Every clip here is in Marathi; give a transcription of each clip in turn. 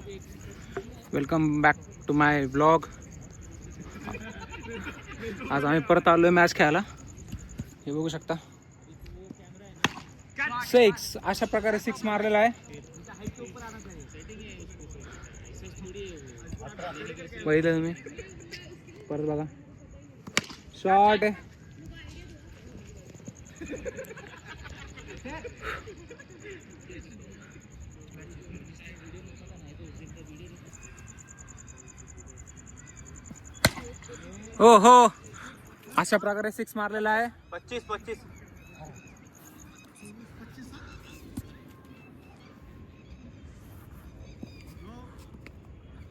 Welcome back to my blog. आज आम्ही परत आलोय मॅच खेळायला. हे बघू शकता 6 अशा प्रकारे 6 मारलेला आहे. बघितलं तुम्ही. परत बघा शॉट आहे. हो हो अशा प्रकारे 6 मारलेला आहे. 25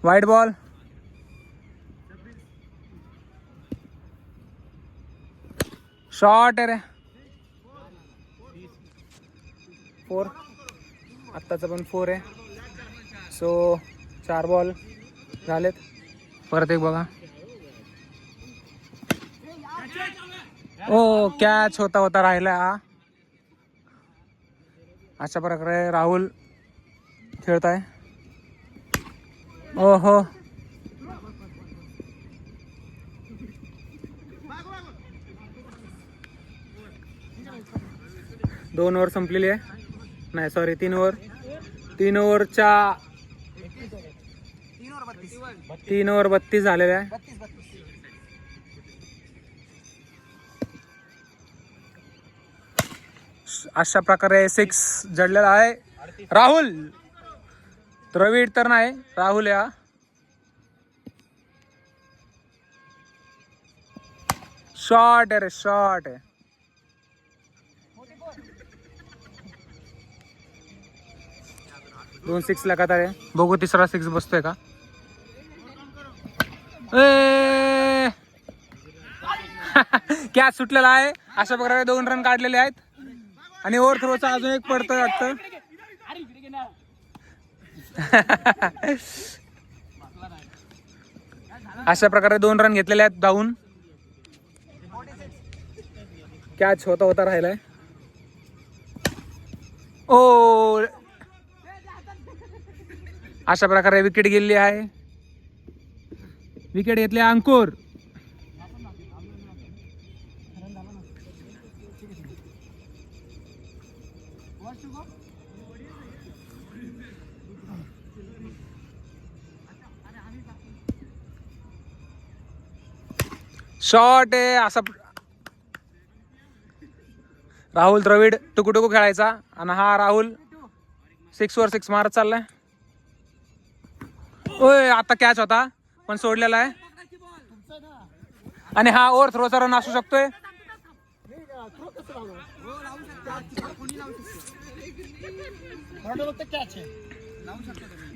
वाईट बॉल. शॉट आहे रे. 4 आत्ताचा पण 4 आहे. सो 4 बॉल झालेत. परत एक बघा. ओ कॅच होता होता राहिला. अशा प्रकारे राहुल खेळत आहे. ओहो 2 ओव्हर संपलेली आहे. नाही सॉरी 3 ओव्हर. 3 ओव्हरच्या 3 ओव्हर 32 झालेले आहे. अशा प्रकारे 6 जडलेला आहे. राहुल द्रविड तर नाही, राहुल या. शॉट आहे रे, शॉट आहे. दोन 6 लगातार आहे. बघू तिसरा 6 बसतोय का. कॅच सुटलेला आहे. अशा प्रकारे 2 रन काढलेले आहेत. आणि ओव्हर थ्रोचा अजून एक पडतोय वाटतं. अशा प्रकारे 2 रन घेतलेले आहेत धावून. कॅच होता होता राहिलाय. ओ अशा प्रकारे विकेट गेलेली आहे. विकेट घेतले अंकुर. शॉट आहे. असा राहुल द्रविड टुकू खेळायचा. आणि हा राहुल 6 वर 6 मारत चाललाय. ओय आता कॅच होता पण सोडलेला आहे. आणि हा ओव्हर थ्रोचा रन असू शकतोय.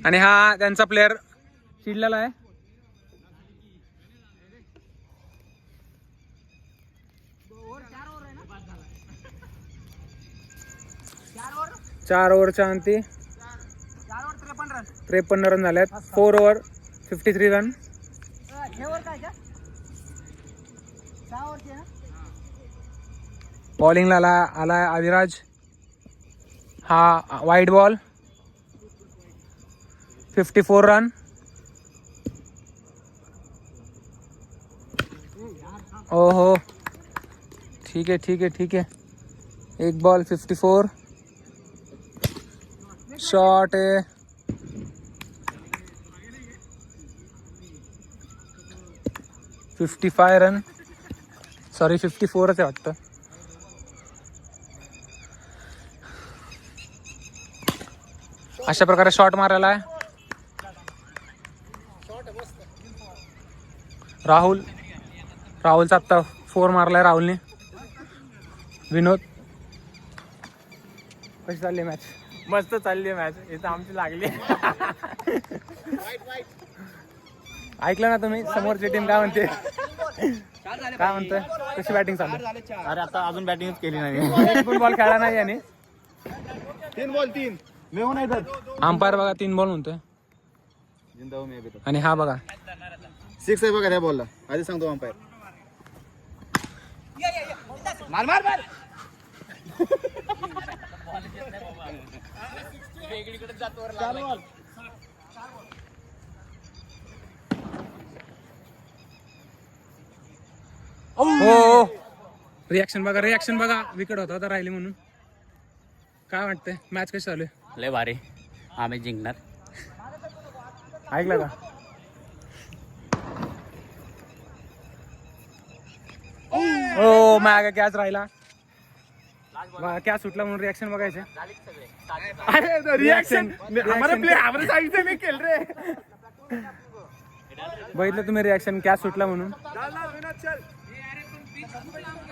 आणि हा त्यांचा प्लेअर चिडलेला आहे. चार ओव्हरच्या अंती 53 रन झाल्यात. 4 ओव्हर 53 रन. बॉलिंगला आलाय अविराज. हा वाईट बॉल. 54 रन. ओहो ठीक आहे ठीक आहे ठीक आहे. 1 बॉल 54. शॉट आहे. $55 रन. सॉरी 54च आहे वाटतं. अशा प्रकारे शॉट मारायला आहे राहुलचा आत्ता 4 मारलाय राहुलने. विनोद कशी चालली मॅच. मस्त चालली मॅच. इथं आमची लागली. ऐकलं ना तुम्ही. समोरची टीम काय म्हणते. काय म्हणतोय. कशी बॅटिंग चालू. अरे आता अजून बॅटिंगच केली नाही. एक पण बॉल खेळला नाही. आणि 3 बॉल 3 मेहून येतात. अंपायर बघा 3 बॉल म्हणतोय. आणि हा बघा 6 आहे बघा त्या बॉलला. आधी सांगतो अंपायर. मार मार मार. हो रिॲक्शन बघा विकेट होता आता राहिली म्हणून. काय वाटतंय मॅच कशी चालू आहे? लय भारी, आम्ही जिंकणार. ऐकलं का? हो माग कॅच राहिला, कॅच सुटला म्हणून रिॲक्शन बघायचे. अरे रिॲक्शन हमारा प्ले हमारे साइड से नहीं खेल रहे. बघितलं तुम्ही रिॲक्शन, कॅच सुटला म्हणून.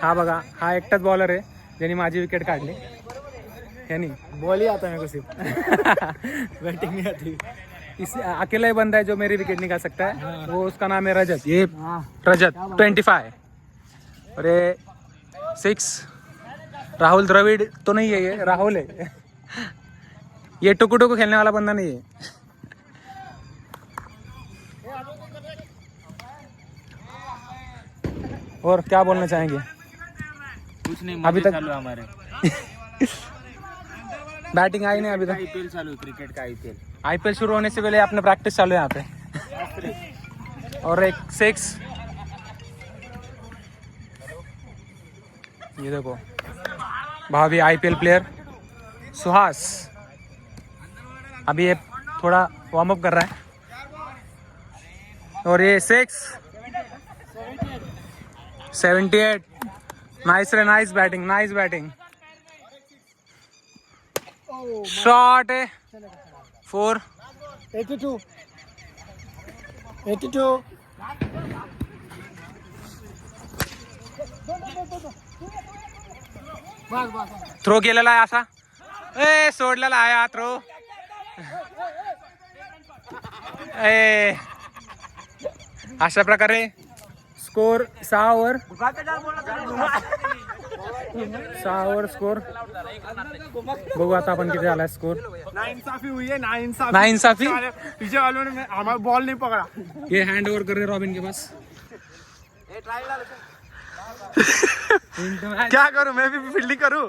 हा बघा, हा एकटाच बॉलर आहे ज्यांनी माझी विकेट काढली. यानी बॉल ही आता मेरे को सिर्फ बैटिंग नहीं आती. अकेला ही बंदा है जो मेरी विकेट निकाल सकता है, वो उसका नाम है रजत. ये रजत 25 और ये 6 राहुल द्रविड़ तो नहीं है, ये राहुल है. ये टुकु टुकु खेलने वाला बंदा नहीं है. और क्या बोलना चाहेंगे? कुछ नहीं, अभी मजे तक- चालू है हमारे. बैटिंग आई नहीं अभी तक. आईपीएल चालू है, क्रिकेट का आईपीएल. आईपीएल शुरू होने से पहले आपने प्रैक्टिस चालू है यहाँ पे. और एक 6, ये देखो भावी आईपीएल प्लेयर सुहास अभी ये थोड़ा वार्म अप कर रहा है. और ये 6 78. नाइस रे, नाइस बैटिंग. शॉट है 4. 82. थ्रो केलेला आहे असा, सोडलेला आहे हा थ्रो. अशा प्रकारे स्कोर 6 ओव्हर स्कोर. बघू आता आपण किती झालाय स्कोर. नाइंसाफी हुई है, नाइंसाफी. नाइंसाफी? पीछे वालों ने हमारा बॉल नहीं पकड़ा. ये हैंड ओवर कर रहे रॉबिन के पास. क्या करूं, मैं भी फील्डिंग करूं.